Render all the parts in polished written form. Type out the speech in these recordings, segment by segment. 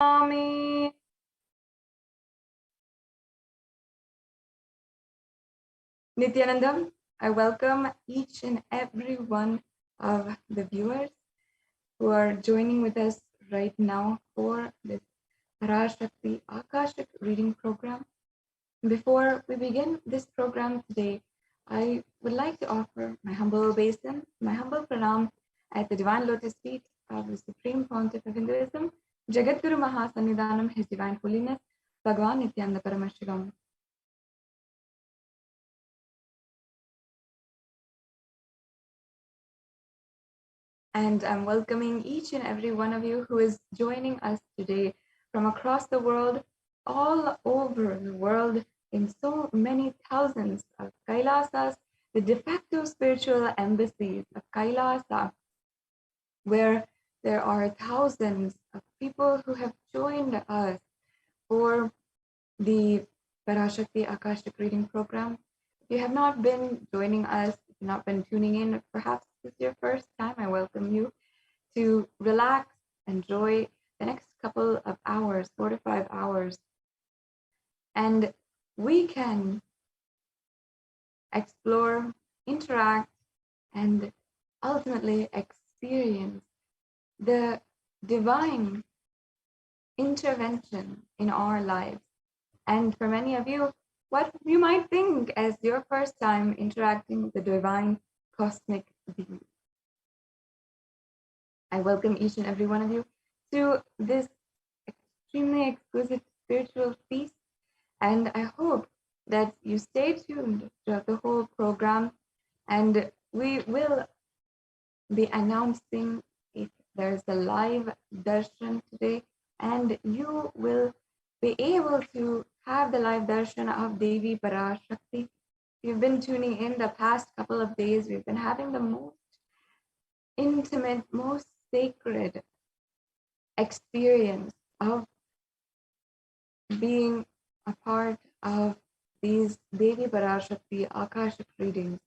Swami. Nithyananda, I welcome each and every one of the viewers who are joining with us right now for this Parashakti Akashic reading program. Before we begin this program today, I would like to offer my humble obeisance, my humble pranam at the divine lotus feet of the Supreme Pontiff of Hinduism, Jagadguru Mahasannidhanam, His Divine Holiness, Bhagavan Nithyananda Paramashivam. And I'm welcoming each and every one of you who is joining us today from across the world, all over the world, in so many thousands of Kailasas, the de facto spiritual embassies of Kailasa, where there are thousands of people who have joined us for the Parashakti Akashic reading program. If you have not been joining us, if you've not been tuning in, perhaps this is your first time, I welcome you to relax, enjoy the next couple of hours, 4 to 5 hours, and we can explore, interact, and ultimately experience the divine intervention in our lives. And for many of you, what you might think as your first time interacting with the divine cosmic being. I welcome each and every one of you to this extremely exquisite spiritual feast, and I hope that you stay tuned throughout the whole program, and we will be announcing if there's a live darshan today, and you will be able to have the live darshan of Devi Parashakti. You've been tuning in the past couple of days. We've been having the most intimate, most sacred experience of being a part of these Devi Parashakti Akashic readings,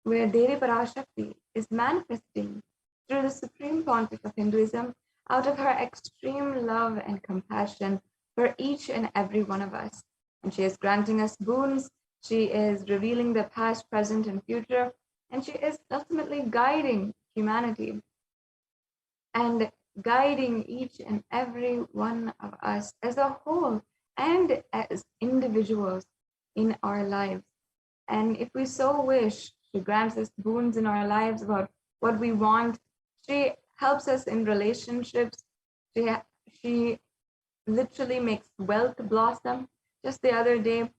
where Devi Parashakti is manifesting through the Supreme Pontiff of Hinduism out of her extreme love and compassion for each and every one of us. And she is granting us boons, she is revealing the past, present, and future, and she is ultimately guiding humanity and guiding each and every one of us as a whole and as individuals in our lives. And if we so wish, she grants us boons in our lives about what we want. She helps us in relationships. She literally makes wealth blossom. Just the other day,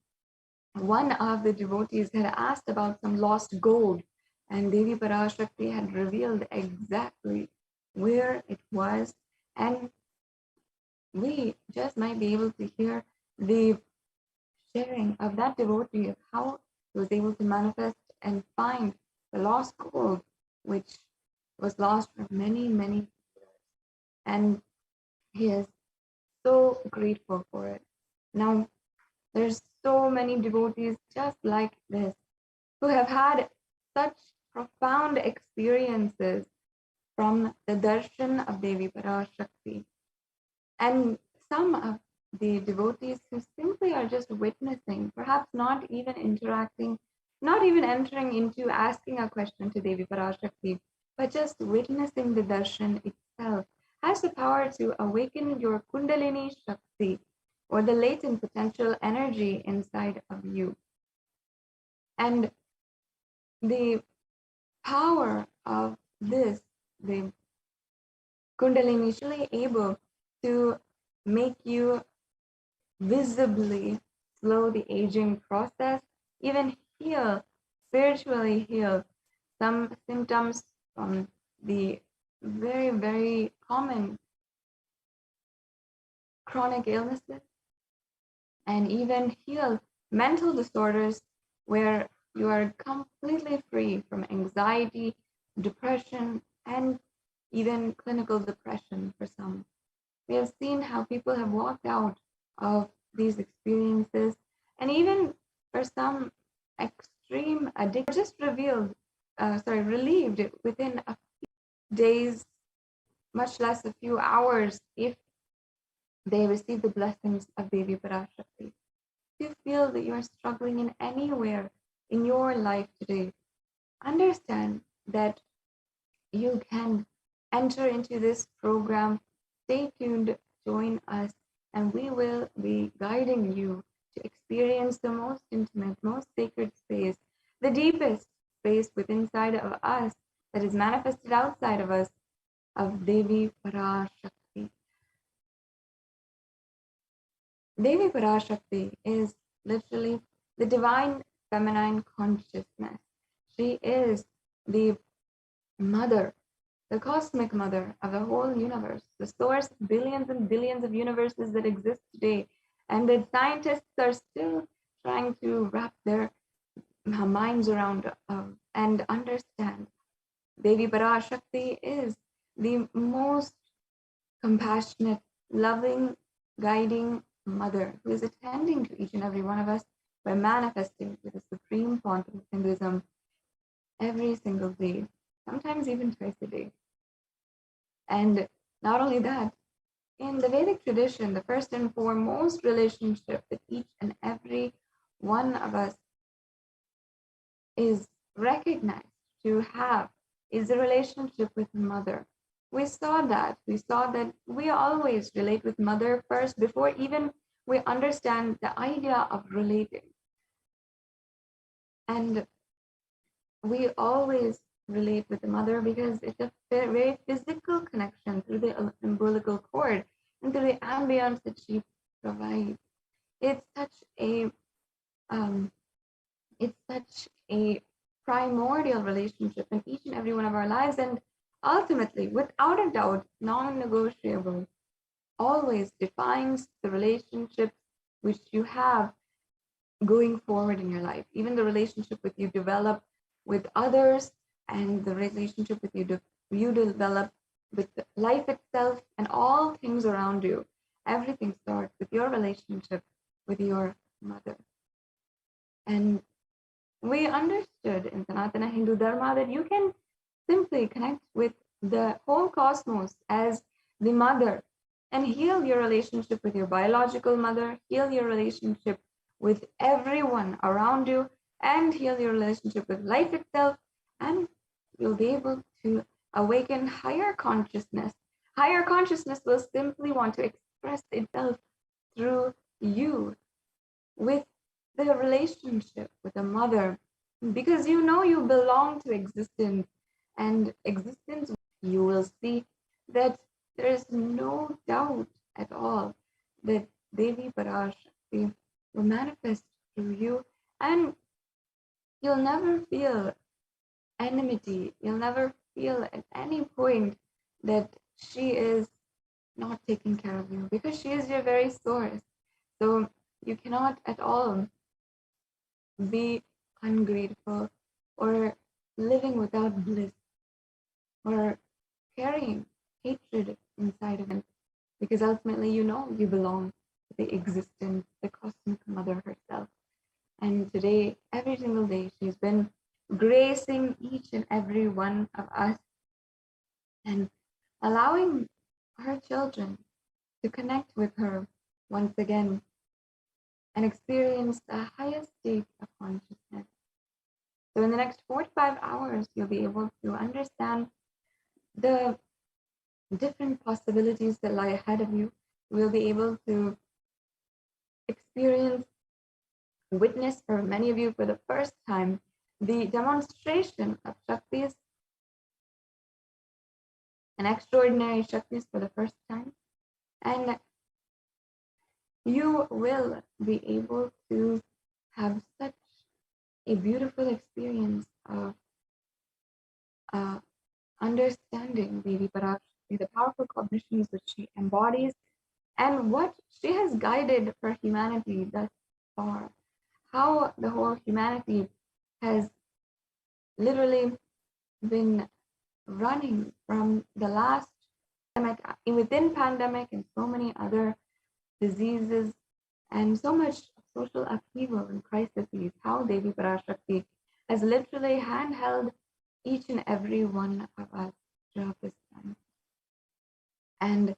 one of the devotees had asked about some lost gold, and Devi Parashakti had revealed exactly where it was, and we just might be able to hear the sharing of that devotee of how he was able to manifest and find the lost gold, which was lost for many, many years. And he is so grateful for it. Now, there's so many devotees just like this who have had such profound experiences from the darshan of Devi Parashakti. And some of the devotees who simply are just witnessing, perhaps not even interacting, not even entering into asking a question to Devi Parashakti, but just witnessing the darshan itself has the power to awaken your Kundalini Shakti, or the latent potential energy inside of you. And the power of this, the Kundalini, is really able to make you visibly slow the aging process, even heal, spiritually heal some symptoms from the very, very common chronic illnesses, and even heal mental disorders where you are completely free from anxiety, depression, and even clinical depression for some. We have seen how people have walked out of these experiences, and even for some extreme addiction, just relieved within a few days, much less a few hours, if they receive the blessings of Devi Parashakti. If you feel that you are struggling in anywhere in your life today, understand that you can enter into this program. Stay tuned, join us, and we will be guiding you to experience the most intimate, most sacred space, the deepest space within inside of us that is manifested outside of us, of Devi Parashakti. Devi Parashakti is literally the divine feminine consciousness. She is the mother, the cosmic mother of the whole universe, the source of billions and billions of universes that exist today, and that scientists are still trying to wrap their minds around and understand. Devi Parashakti is the most compassionate, loving, guiding mother who is attending to each and every one of us by manifesting with the supreme font of Hinduism every single day, sometimes even twice a day. And not only that, in the Vedic tradition, the first and foremost relationship that each and every one of us is recognized to have is the relationship with mother. We saw that. We saw that we always relate with mother first before even we understand the idea of relating. And we always relate with the mother because it's a very physical connection through the umbilical cord and through the ambience that she provides. It's such a primordial relationship in each and every one of our lives, and ultimately, without a doubt, non-negotiable, always defines the relationships which you have going forward in your life. Even the relationship with you develop with others, and the relationship with you develop with life itself and all things around you. Everything starts with your relationship with your mother. And we understood in Sanatana Hindu Dharma that you can simply connect with the whole cosmos as the mother and heal your relationship with your biological mother, heal your relationship with everyone around you, and heal your relationship with life itself, and you'll be able to awaken higher consciousness. Higher consciousness will simply want to express itself through you with the relationship with a mother, because you know you belong to existence, and existence, you will see that there is no doubt at all that Devi Parashakti will manifest through you, and you'll never feel enmity. You'll never feel at any point that she is not taking care of you, because she is your very source. So you cannot at all be ungrateful or living without bliss or carrying hatred inside of it, because ultimately you know you belong to the existence, the cosmic mother herself. And today, every single day, she's been gracing each and every one of us and allowing her children to connect with her once again and experience the highest state of consciousness. So in the next 45 hours, you'll be able to understand the different possibilities that lie ahead of you. We'll be able to experience, witness for many of you for the first time, the demonstration of Shaktis and extraordinary Shaktis for the first time. And you will be able to have such a beautiful experience of understanding Devi Parashakti, the powerful cognitions which she embodies, and what she has guided for humanity thus far. How the whole humanity has literally been running from the last pandemic, within pandemic, and so many other diseases and so much social upheaval and crises. How Devi Parashakti has literally handheld each and every one of us throughout this time. And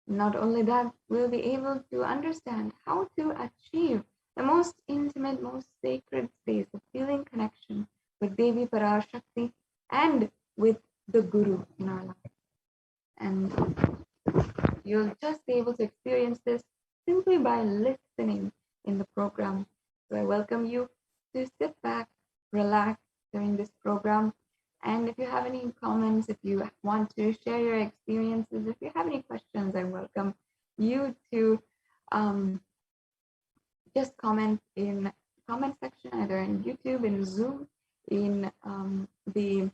Not only that, we'll be able to understand how to achieve the most intimate, most sacred space of feeling connection with Devi Parashakti and with the Guru in our life. And you'll just be able to experience this simply by listening in the program. So I welcome you to sit back, relax during this program. And if you have any comments, if you want to share your experiences, if you have any questions, I welcome you to just comment in comment section, either in YouTube, in Zoom, in the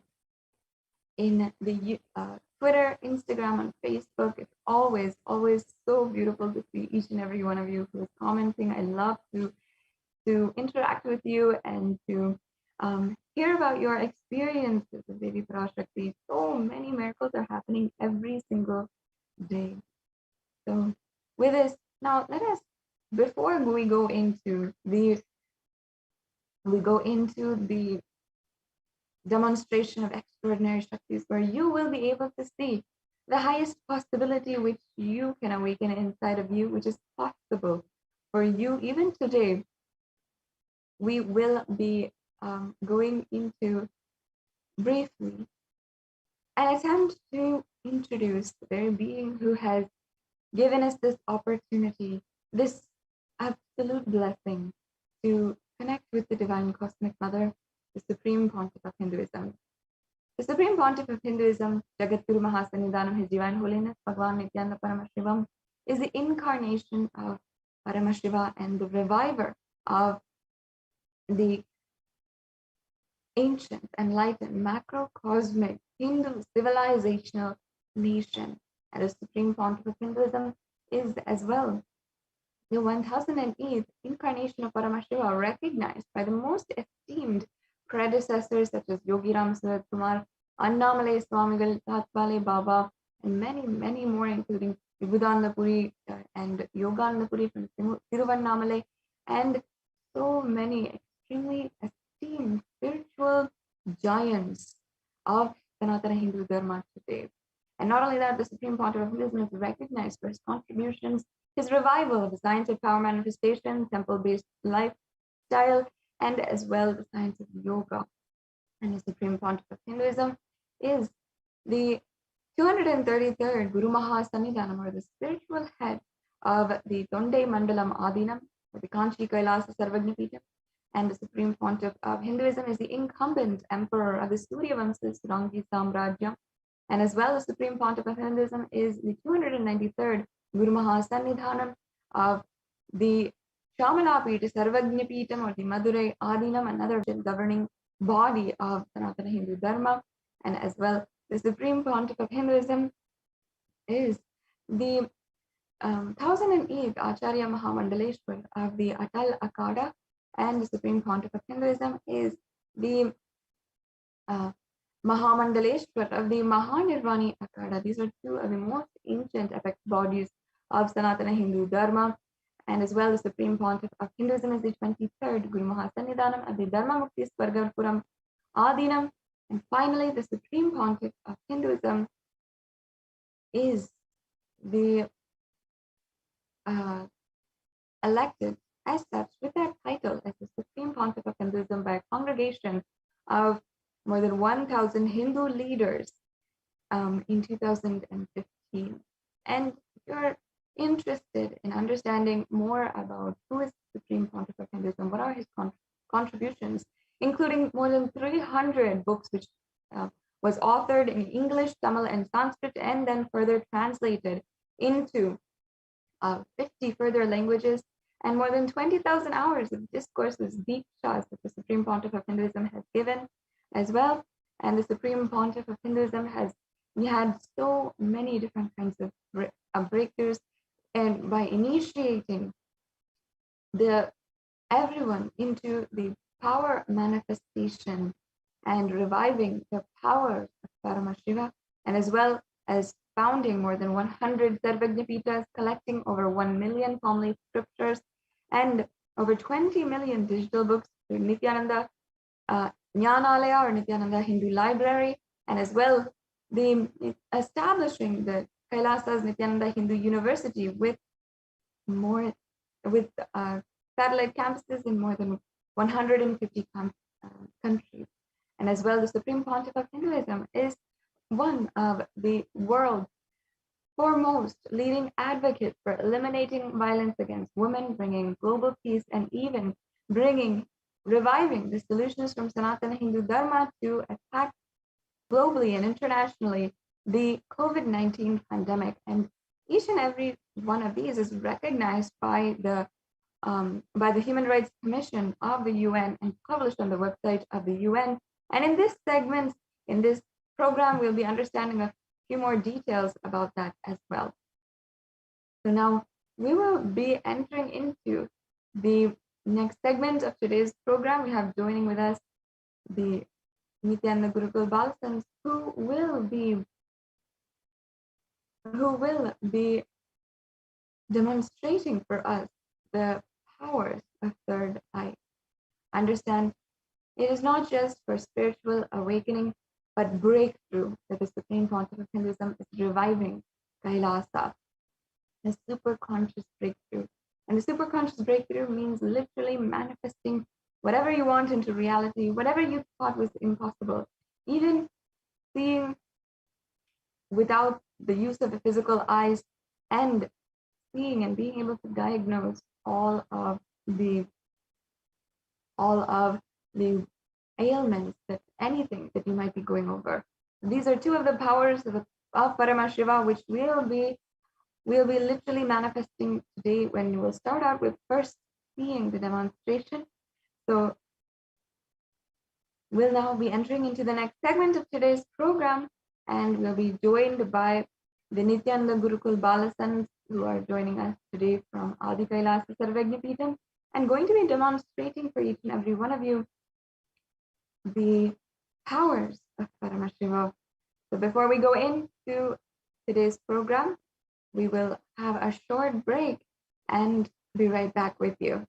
Twitter, Instagram, and Facebook. It's always so beautiful to see each and every one of you who is commenting. I love to interact with you and to hear about your experiences of Devi Parashakti. So many miracles are happening every single day. So with this, now let us, before we go into the demonstration of extraordinary Shaktis, where you will be able to see the highest possibility which you can awaken inside of you, which is possible for you even today. We will be going into briefly an attempt to introduce the very being who has given us this opportunity, this absolute blessing to connect with the Divine Cosmic Mother, the Supreme Pontiff of Hinduism. The Supreme Pontiff of Hinduism, Jagadguru Mahasannidhanam, His Divine Holiness, Bhagavan Nithyananda Paramashivam, is the incarnation of Paramashiva and the reviver of the ancient, enlightened, macrocosmic Hindu civilizational nation. And the Supreme Pontiff of Hinduism is as well the 1008th incarnation of Paramashiva, recognized by the most esteemed predecessors such as Yogiram Surat Kumar, Annamale Swamigal, Tatwale Baba, and many, many more, including Vibhudanandapuri and Yoganandapuri from Tiruvannamale, and so many extremely esteemed spiritual giants of Sanatana Hindu Dharma today. And not only that, the Supreme Pontiff of Hinduism is recognized for his contributions, his revival of the science of power manifestation, temple-based lifestyle, and as well the science of yoga. And the Supreme Pontiff of Hinduism is the 233rd Guru Mahasannidhanam, or the spiritual head of the Tonde Mandalam Adinam, or the Kanchi Kailasa Sarvagnapitam. And the Supreme Pontiff of Hinduism is the incumbent emperor of the Suryavamsa Surangi Samrajyam. And as well, the Supreme Pontiff of Hinduism is the 293rd Guru Mahasannidhanam of the Shamalapita Sarvagnapitam, or the Madurai Adinam, another governing body of Sanatana Hindu Dharma. And as well, the Supreme Pontiff of Hinduism is the 1008th Acharya Mahamandaleshwar of the Atal Akada, and the Supreme Pontiff of Hinduism is the Mahamandaleshwar of the Mahanirvani Akada. These are two of the most ancient apex bodies of Sanatana Hindu Dharma. And as well, the Supreme Pontiff of Hinduism is the 23rd Guru Mahasannidhanam of the Dharma Mukti Swargapuram Adinam. And finally, the Supreme Pontiff of Hinduism is the elected as such with that title as the Supreme Pontiff of Hinduism by a congregation of more than 1,000 Hindu leaders in 2015. And if you're interested in understanding more about who is the Supreme Pontiff of Hinduism, what are his contributions, including more than 300 books which was authored in English, Tamil, and Sanskrit, and then further translated into 50 further languages, and more than 20,000 hours of discourses, dikshas, that the Supreme Pontiff of Hinduism has given as well. And the Supreme Pontiff of Hinduism has had so many different kinds of breakthroughs, and by initiating everyone into the power manifestation and reviving the power of Paramashiva, and as well as founding more than 100 Sarvagnapitas, collecting over 1 million palm-leaf scriptures and over 20 million digital books through Nithyananda Jnanalaya, or Nithyananda Hindu Library, and as well the establishing the Kailasa's Nithyananda Hindu University with satellite campuses in more than 150 countries. And as well, the Supreme Pontiff of Hinduism is one of the world's foremost leading advocates for eliminating violence against women, bringing global peace, and even reviving the solutions from Sanatana Hindu Dharma to attack globally and internationally the COVID-19 pandemic. And each and every one of these is recognized by the Human Rights Commission of the UN and published on the website of the UN. And in this segment, in this program, we'll be understanding a few more details about that as well. So now we will be entering into the next segment of today's program. We have joining with us the Nithyananda Gurukul Balasans, who will be demonstrating for us the powers of third eye. Understand, it is not just for spiritual awakening, but breakthrough that the Supreme Pontiff of Hinduism is reviving Kailasa, the superconscious breakthrough. And the superconscious breakthrough means literally manifesting whatever you want into reality, whatever you thought was impossible, even seeing without the use of the physical eyes, and seeing and being able to diagnose all of the ailments, that anything that you might be going over. These are two of the powers of Paramashiva, which we'll be literally manifesting today, when you will start out with first seeing the demonstration. So we'll now be entering into the next segment of today's program, and we'll be joined by the Nithyananda Gurukul Balasans, who are joining us today from Adi Kailasa Sarvagyapeetham, and going to be demonstrating for each and every one of you the powers of Paramashiva. So before we go into today's program, we will have a short break and be right back with you.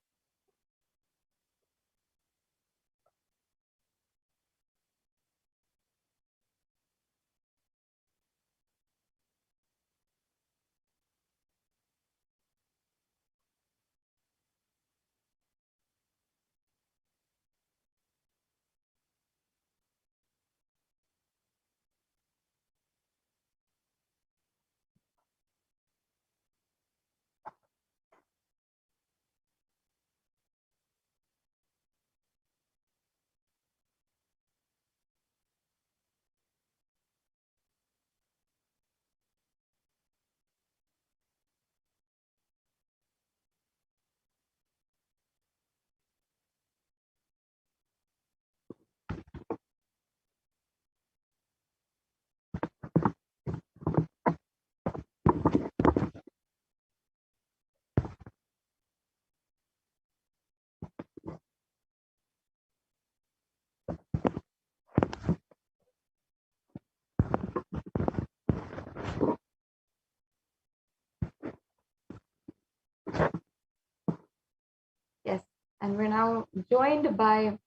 Yes, and we're now joined by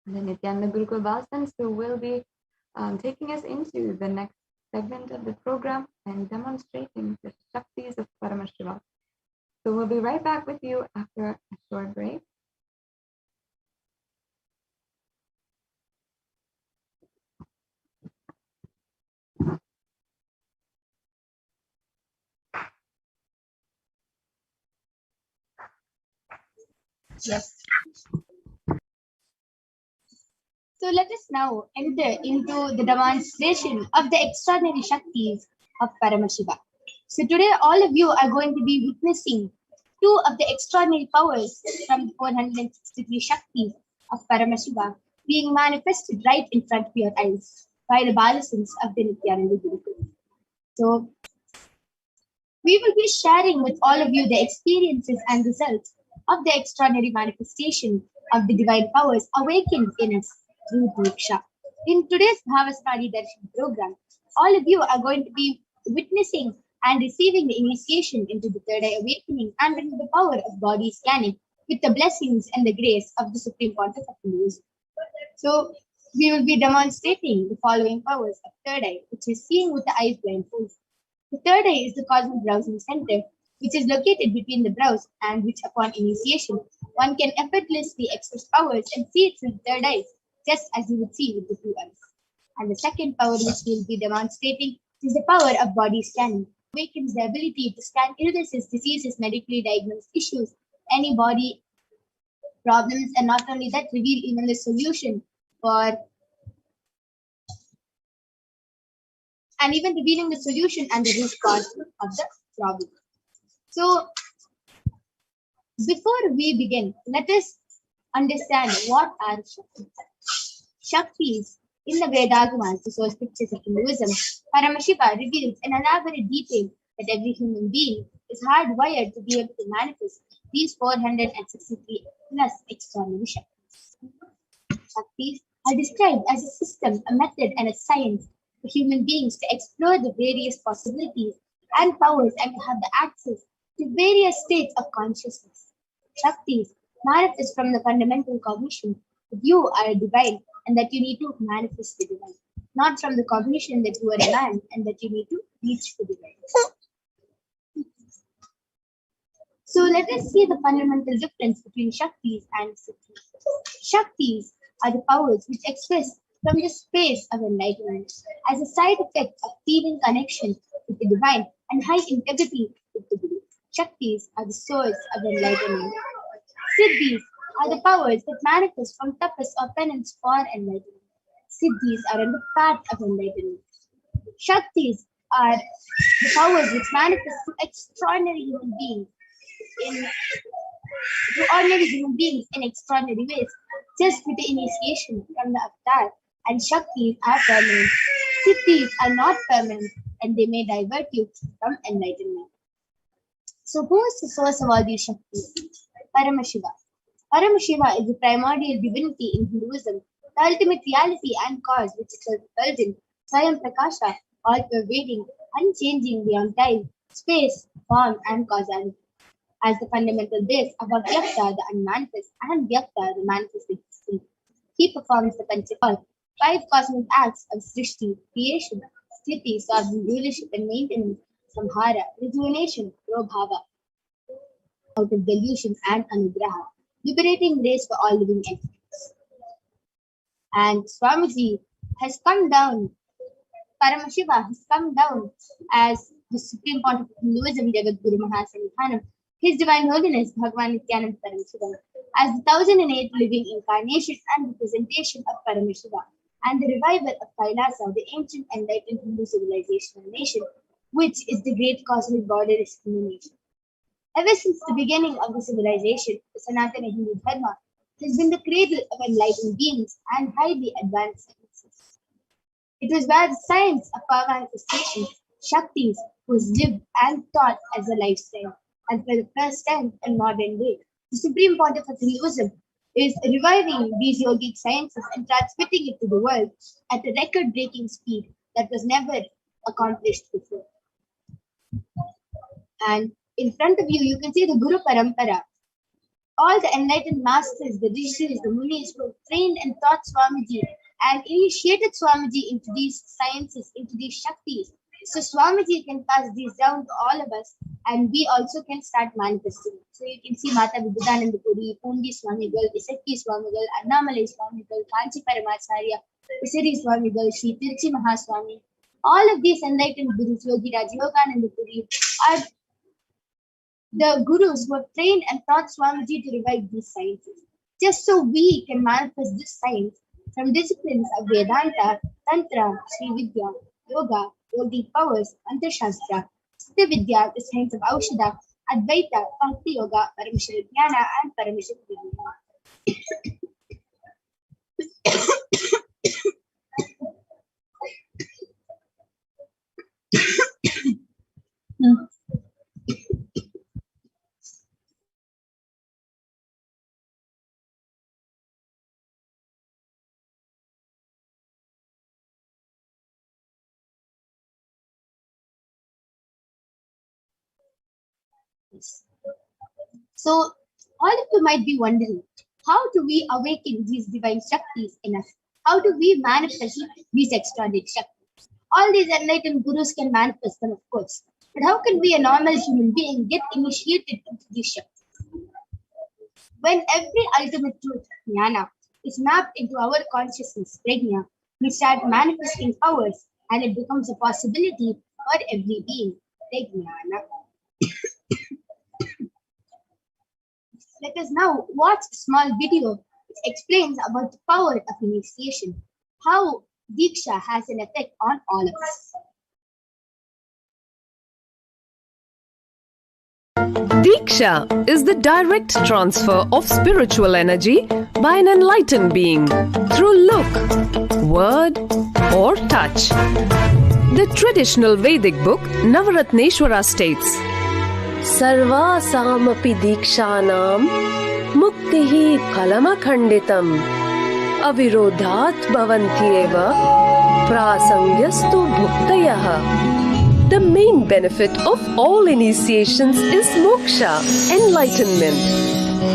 the Nithyananda Gurukul Balasans, who will be taking us into the next segment of the program and demonstrating the Shaktis of Paramashiva. So we'll be right back with you after a short break. Yes. So let us now enter into the demonstration of the extraordinary Shaktis of Paramashiva. So today all of you are going to be witnessing two of the extraordinary powers from the 463 Shaktis of Paramashiva being manifested right in front of your eyes by the Balasans of the Nithyananda Gurukul. So we will be sharing with all of you the experiences and results of the extraordinary manifestation of the divine powers awakened in us through Diksha. In today's Bhavastari Darshan program, all of you are going to be witnessing and receiving the initiation into the third eye awakening and into the power of body scanning with the blessings and the grace of the Supreme Pontiff of Hinduism. So we will be demonstrating the following powers of third eye, which is seeing with the eyes blindfolded, The third eye is the cosmic browsing center, which is located between the brows and which, upon initiation, one can effortlessly express powers and see it through the third eye, just as you would see with the two eyes. And the second power which we'll be demonstrating is the power of body scanning. Awakens the ability to scan illnesses, diseases, medically diagnosed issues, any body problems, and not only that, reveal even the solution for and even revealing the solution and the root cause of the problem. So, before we begin, let us understand what are Shaktis. Shaktis, in the Vedagamas, the source pictures of Hinduism, Paramashiva reveals in elaborate detail that every human being is hardwired to be able to manifest these 463 plus extraordinary Shaktis. Shaktis are described as a system, a method, and a science for human beings to explore the various possibilities and powers and to have the access to various states of consciousness. Shaktis manifest from the fundamental cognition that you are divine and that you need to manifest the divine, not from the cognition that you are a man and that you need to reach the divine. So let us see the fundamental difference between Shaktis and Siddhis. Shaktis are the powers which express from the space of enlightenment as a side effect of feeling connection with the divine and high integrity with the Guru. Shaktis are the source of enlightenment. Siddhis are the powers that manifest from tapas or penance for enlightenment. Siddhis are on the path of enlightenment. Shaktis are the powers which manifest through extraordinary human beings to ordinary human beings in extraordinary ways, just with the initiation from the avatar. And Shaktis are permanent. Siddhis are not permanent and they may divert you from enlightenment. So who is the source of all these Shaktis? Paramashiva. Paramashiva is the primordial divinity in Hinduism, the ultimate reality and cause which is self-effulgent, Swayam Prakasha, all-pervading, unchanging beyond time, space, form, and causality. As the fundamental base of Avyakta, the unmanifest, and Vyakta, the manifest existence, he performs the Panchakal, 5 cosmic acts of Srishti, creation, Sthiti, sovereign rulership and maintenance, Samhara, rejuvenation, Prabhava, out of delusion and Anugraha, liberating grace for all living entities. And Swamiji has come down, Paramashiva has come down as the Supreme Pontiff of Hinduism, Jagat Guru Mahasanithanam, His Divine Holiness Bhagavan Nithyananda Paramashivam, as the 1008 living incarnation and representation of Paramashiva, and the revival of Kailasa, the ancient enlightened Hindu civilization and nation, which is the great cosmic border discrimination. Ever since the beginning of the civilization, the Sanatana Hindu Dharma has been the cradle of enlightened beings and highly advanced sciences. It was where the science of power manifestation, Shaktis, was lived and taught as a lifestyle. And for the first time in modern day, the Supreme Pontiff of Hinduism is reviving these yogic sciences and transmitting it to the world at a record-breaking speed that was never accomplished before. And in front of you, you can see the Guru Parampara. All the enlightened masters, the rishis, the munis who have trained and taught Swamiji and initiated Swamiji into these sciences, into these Shaktis. So Swamiji can pass these down to all of us and we also can start manifesting. So you can see Mata Vibuddhananda Puri, Pundi Swamigal, Isakki Swamigal, Annamalai Swamigal, Kanchi Paramacharya, Isari Swamigal, Sri Tirchi Mahaswami. All of these enlightened gurus, Yogi Raj Yogananda Puri, are the gurus who have trained and taught Swamiji to revive these sciences. Just so we can manifest this science from disciplines of Vedanta, Tantra, Sri Vidya, Yoga, Yogic powers, Antarshastra, Siddha Vidya, the science of Aushadha, Advaita, Bhakti Yoga, Paramashivoham, and Paramashivoham. So, all of you might be wondering, how do we awaken these divine Shaktis in us? How do we manifest these extraordinary Shaktis? All these enlightened gurus can manifest them, of course. But how can we, a normal human being, get initiated into these shaktis? When every ultimate truth, jnana, is mapped into our consciousness, prajna, we start manifesting powers and it becomes a possibility for every being, prajnana. Let us now watch a small video which explains about the power of initiation, how Diksha has an effect on all of us. Diksha is the direct transfer of spiritual energy by an enlightened being through look, word, or touch. The traditional Vedic book Navaratneshwara states, Sarvasamapi Dikshanam Muktihi Phalamakhanditam Avirodhat Bhavantyeva Prasangyastu Bhuktayah. The main benefit of all initiations is moksha, enlightenment.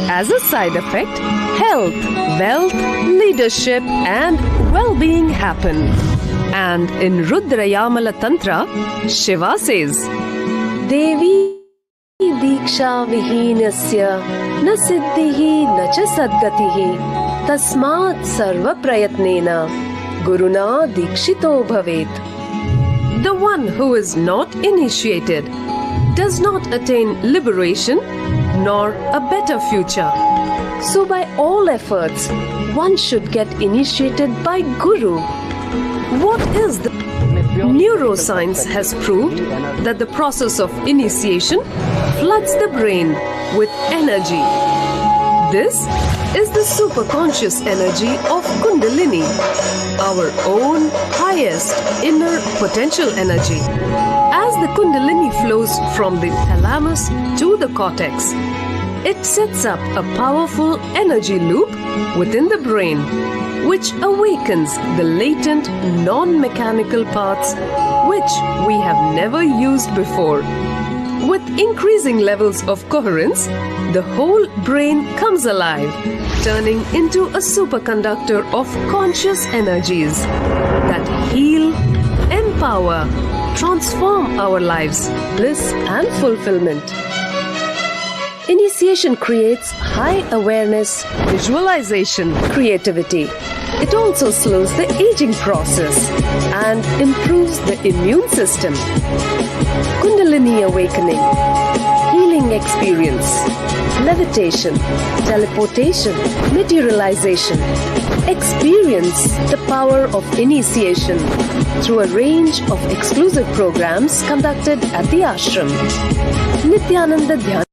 As a side effect, health, wealth, leadership, and well-being happen. And in Rudrayamala Tantra, Shiva says, Devi Diksha Vihinasya Na Siddhihi Na Cha Sadgatihi Tasmat Sarva Prayatnena Guruna Dikshito Bhavet. The one who is not initiated does not attain liberation nor a better future. So by all efforts, one should get initiated by Guru. What is the neuroscience has proved that the process of initiation floods the brain with energy. This is the superconscious energy of Kundalini, our own highest inner potential energy. As the Kundalini flows from the thalamus to the cortex, it sets up a powerful energy loop within the brain, which awakens the latent non-mechanical parts which we have never used before. With increasing levels of coherence, the whole brain comes alive, turning into a superconductor of conscious energies that heal, empower, transform our lives, bliss and fulfillment. Initiation creates high awareness, visualization, creativity. It also slows the aging process and improves the immune system. Kundalini awakening, healing experience, levitation, teleportation, materialization. Experience the power of initiation through a range of exclusive programs conducted at the ashram. Nithyananda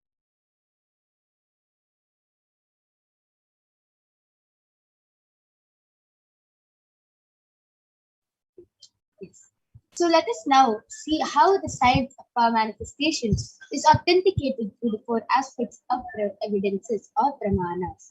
So let us now see how the science of power manifestation is authenticated through the four aspects of evidences or pramanas.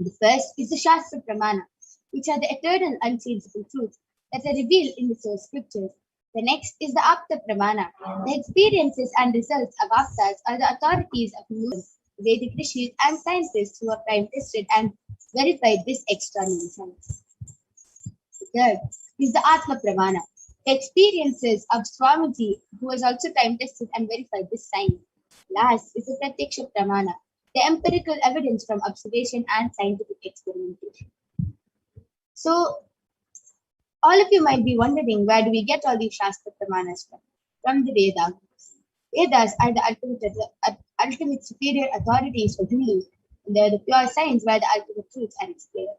The first is the Shastra Pramana, which are the eternal unchangeable truths that are revealed in the source scriptures. The next is the Apta Pramana. The experiences and results of Aptas are the authorities of Hinduism, Vedic rishis, and scientists who have time tested and verified this extraordinary science. Third is the Atma Pramana, the experiences of Swamiji, who has also time tested and verified this science. Last is the Pratyaksha Pramana, the empirical evidence from observation and scientific experimentation. So, all of you might be wondering, where do we get all these Shastra Pramanas from? From the Vedas. Vedas are the ultimate superior authorities for Hindus, and they are the pure science where the ultimate truths are explained.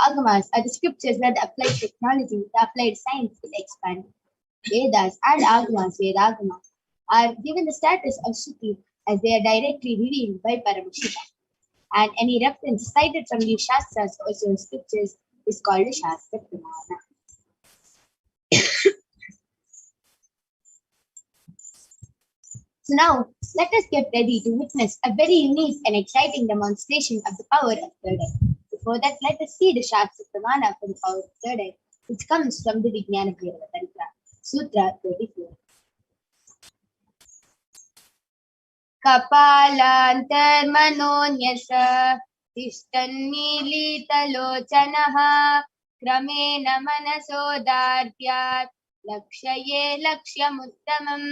Agamas are the scriptures where the applied technology, the applied science is expanded. Vedas and Agamas, Vedagamas, are given the status of Shruti as they are directly revealed by Paramashivoham. And any reference cited from these Shastras or scriptures is called a Shastra Pramana. So now, let us get ready to witness a very unique and exciting demonstration of the power of third eye. Before that, let us see the Shastra Pramana for the power of third eye, which comes from the Vijnana Tantra, Sutra 34. Kapalantarmanonyasa Tishtannilitalochanaha क्रमेण मनसोदार्त्यात् lakshye lakshyamuttamam.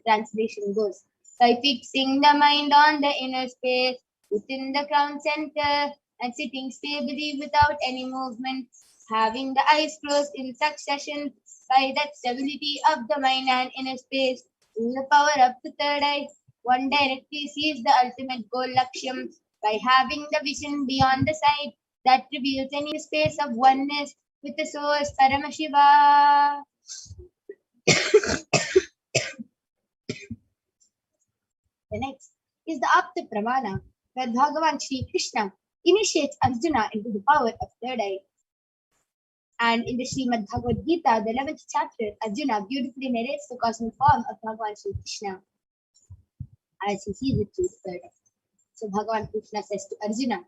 Translation goes, by fixing the mind on the inner space within the crown center and sitting stably without any movement, having the eyes closed in succession, by that stability of the mind and inner space, in the power of the third eye, one directly sees the ultimate goal Lakshyam by having the vision beyond the sight that reveals any space of oneness with the source Paramashiva. The next is the Apta Pramana, where Bhagavan Sri Krishna initiates Arjuna into the power of third eye. And in the Srimad Bhagavad Gita, the 11th chapter, Arjuna beautifully narrates the cosmic form of Bhagavan Sri Krishna as he sees it through the third eye. So Bhagavan Krishna says to Arjuna,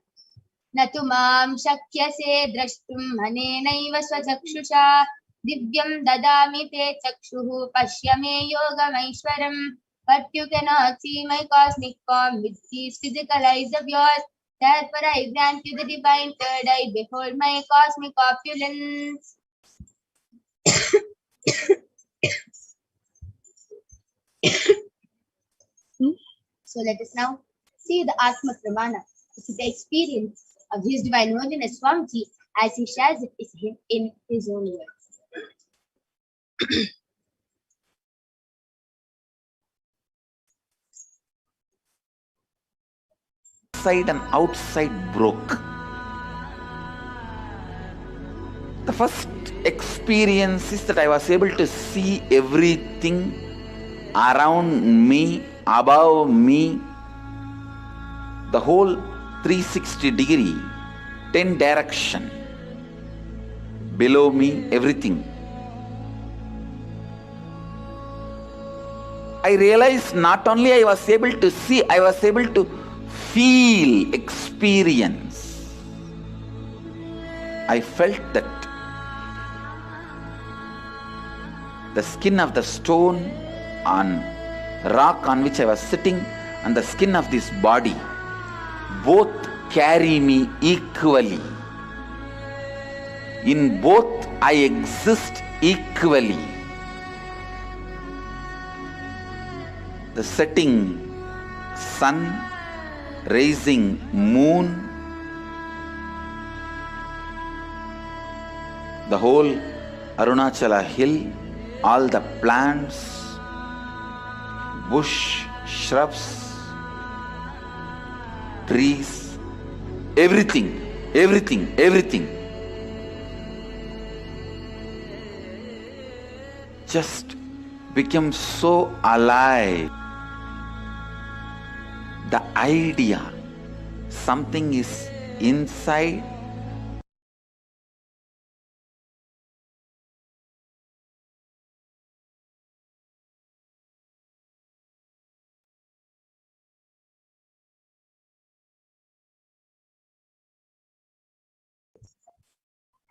Natu mam shakyase drashtum hanenaiva swachakshusha divyam dadami te chakshuhu pashyame yogamaishwaram. But you cannot see my cosmic form with these physical eyes of yours. Therefore I grant you the divine third eye. Behold my cosmic opulence. So let us now see the Atma Pramana, which is the experience of His Divine Holiness Swamiji as he shares it in his own words. Inside and outside broke. The first experience is that I was able to see everything around me, above me, the whole 360 degree, 10 direction, below me, everything. I realized not only I was able to see, I was able to feel, experience. I felt that the skin of the stone on rock on which I was sitting and the skin of this body both carry me equally. In both I exist equally. The setting sun, rising moon, the whole Arunachala hill, all the plants, bush, shrubs, trees, everything just became so alive. The idea, something is inside,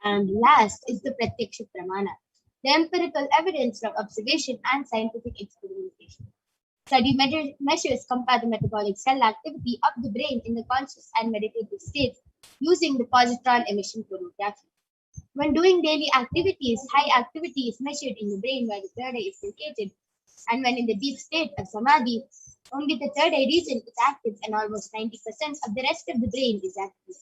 And last is the Pratyaksha Pramana, the empirical evidence from observation and scientific experimentation. Study measures compare the metabolic cell activity of the brain in the conscious and meditative states using the positron emission chromatography. When doing daily activities, high activity is measured in the brain where the third eye is located, and when in the deep state of samadhi, only the third eye region is active and almost 90% of the rest of the brain is active.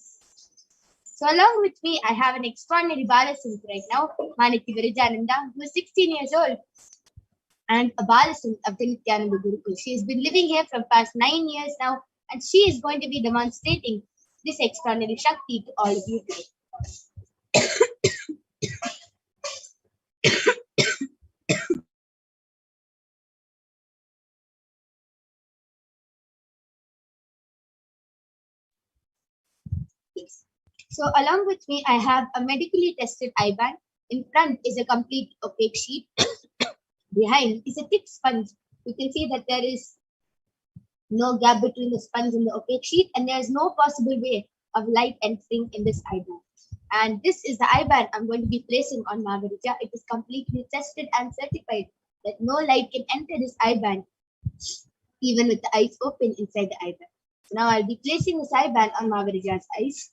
So along with me, I have an extraordinary Balasant right now, Maniki Virajananda, who is 16 years old and a Balasant of the Nithyananda Gurukul. She has been living here for past 9 years now, and she is going to be demonstrating this extraordinary Shakti to all of you today. So along with me, I have a medically tested eye band. In front is a complete opaque sheet. Behind is a thick sponge. You can see that there is no gap between the sponge and the opaque sheet, and there is no possible way of light entering in this eye band. And this is the eye band I'm going to be placing on Magarija. It is completely tested and certified that no light can enter this eye band, even with the eyes open inside the eye band. So now I'll be placing this eye band on Magarija's eyes.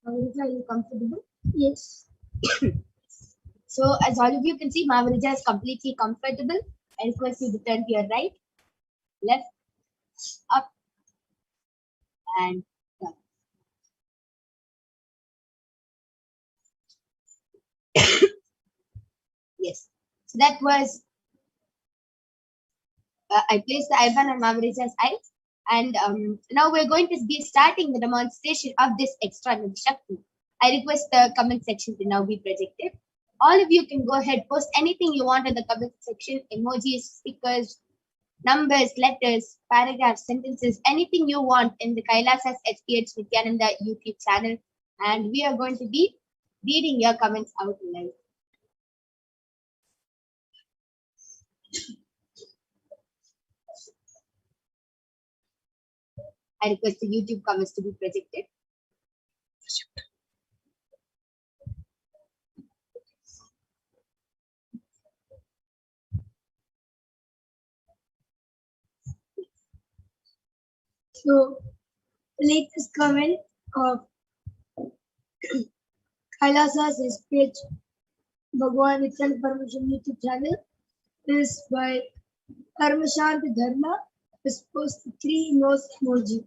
Mavarija, are you comfortable? Yes. So, as all of you can see, Mavarija is completely comfortable. I request you to turn to your right, left, up, and down. Yes. So that was, I placed the IBAN on Mavarija's eyes. And now we're going to be starting the demonstration of this extraordinary Shakti. I request the comment section to now be projected. All of you can go ahead, post anything you want in the comment section, emojis, stickers, numbers, letters, paragraphs, sentences, anything you want in the Kailasa's HDH Nithyananda YouTube channel. And we are going to be reading your comments out live. I request the YouTube comments to be projected. So, the latest comment of Kailasa's SPH Bhagwan Nithyananda Paramashivam YouTube channel is by Parashakti Dharma. Is post 3 nose emoji.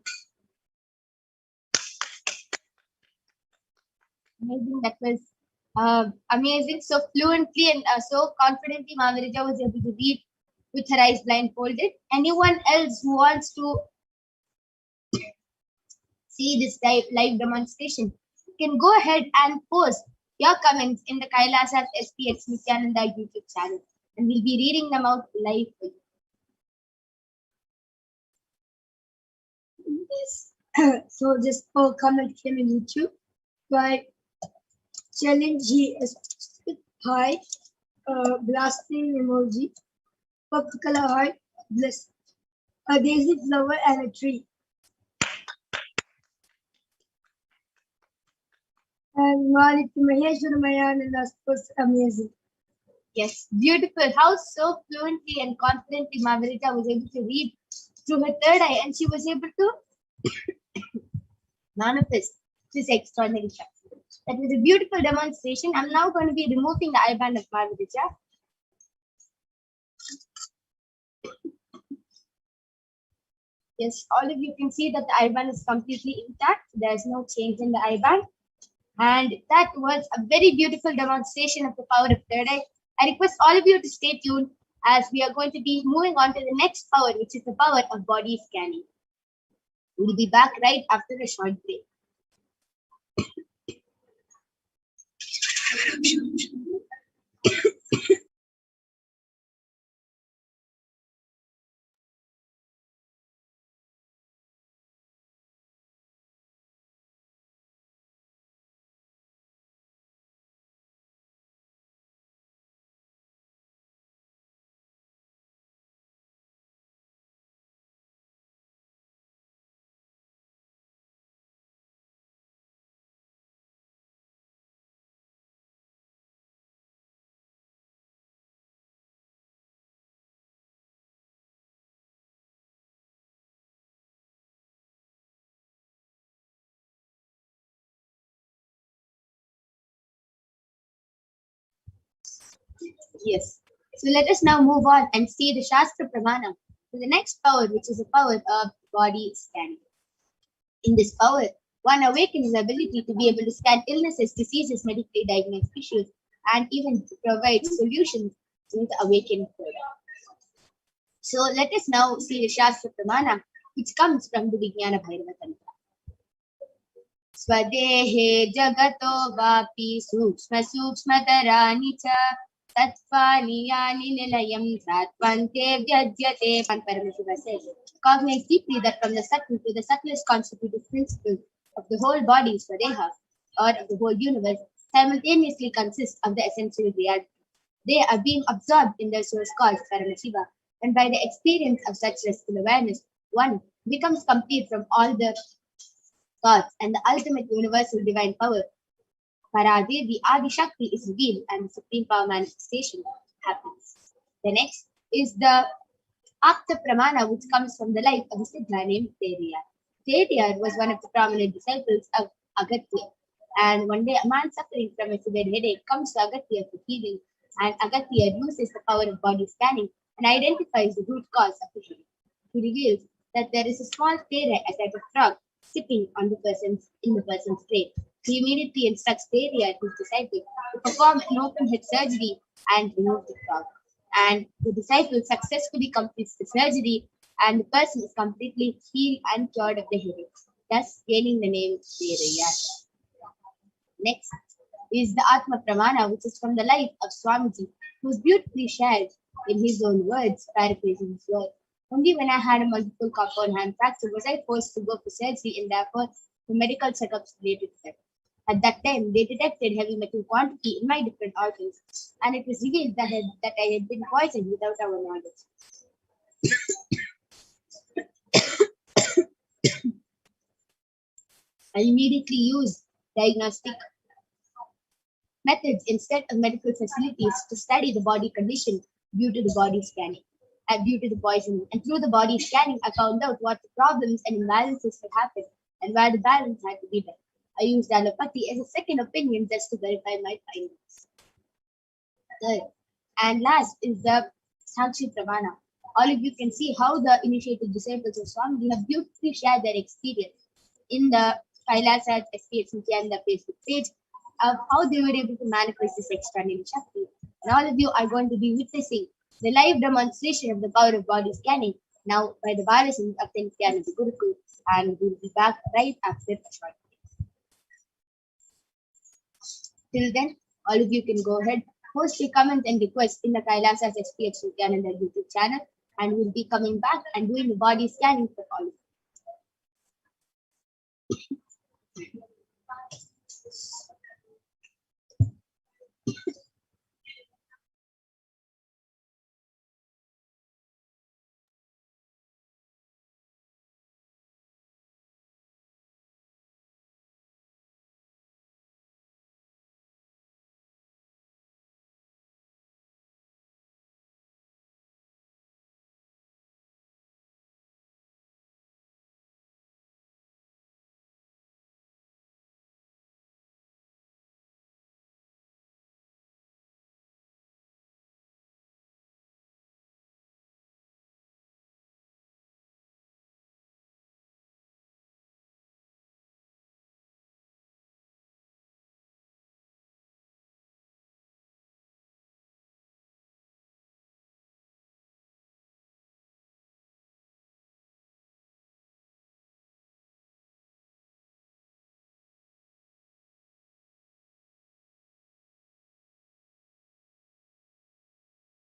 Amazing, that was amazing. So fluently and so confidently, Mavarija was able to read with her eyes blindfolded. Anyone else who wants to see this live demonstration can go ahead and post your comments in the Kailasa's HDH Nithyananda YouTube channel, and we'll be reading them out live for you. Yes. So just comment came in YouTube by challenge high blasting emoji, purple color heart, bliss, a daisy flower and a tree. And Malik Maheshwar Mayananda was amazing. Yes, beautiful. How so fluently and confidently Mavarija was able to read through her third eye, and she was able to manifest this extraordinary Shakti. That was a beautiful demonstration. I'm now going to be removing the eye band of Mavarija. Yes, all of you can see that the eye band is completely intact. There's no change in the eye band. And that was a very beautiful demonstration of the power of third eye. I request all of you to stay tuned as we are going to be moving on to the next power, which is the power of body scanning. We'll be back right after a short break. Yes. So let us now move on and see the Shastra Pramana to the next power, which is the power of body scanning. In this power, one awakens the ability to be able to scan illnesses, diseases, medically diagnosed issues, and even to provide solutions to the awakened person. So let us now see the Shastra Pramana, which comes from the Vijnana Bhairava Tantra. Swadehe jagato vapi sukshma sukshmatarani cha tatvani yani nilayam satvante vyajyate. Paramashiva says, cognize deeply that from the subtle to the subtlest constitutive principle of the whole body, Swadeha, or of the whole universe, simultaneously consists of the essential reality. They are being absorbed in their source called Paramashiva, and by the experience of such restful awareness, one becomes complete from all the thoughts, and the ultimate universal divine power, Paradevi Adi Shakti, is revealed and the supreme power manifestation happens. The next is the Apta Pramana, which comes from the life of a Siddha named Teriyar. Teriyar was one of the prominent disciples of Agatya, And one day, a man suffering from a severe headache comes to Agastya for healing, and Agastya uses the power of body scanning and identifies the root cause of the headache. He reveals that there is a small fairy, a type of frog, sitting on in the person's plate. He immediately instructs Fairy and his disciple to perform an open head surgery and remove the frog. And the disciple successfully completes the surgery, and the person is completely healed and cured of the headache, thus gaining the name Fairy. Next is the Atma Pramana, which is from the life of Swamiji, who is beautifully shared in his own words, paraphrasing his words. Only when I had a multiple compound hand fracture was I forced to go for surgery and therefore the medical checkups related to that. At that time, they detected heavy metal quantity in my different organs, and it was revealed that I had been poisoned without our knowledge. I immediately used diagnostic methods instead of medical facilities to study the body condition due to the body scanning, due to the poisoning. And through the body scanning, I found out what the problems and imbalances had happened and where the balance had to be done. I used allopathy as a second opinion just to verify my findings. Third, and last is the Sakshi Pramana. All of you can see how the initiated disciples of Swami have beautifully shared their experience in the Kailasat HDH Nithyananda Facebook page of how they were able to manifest this extraordinary Shakti. And all of you are going to be witnessing the live demonstration of the power of body scanning now by the Bharasins of the Nithyananda Gurukul, and we'll be back right after a short break. Till then, all of you can go ahead, post your comments and requests in the Kailasas HDH Nithyananda YouTube channel, and we'll be coming back and doing the body scanning for all of you.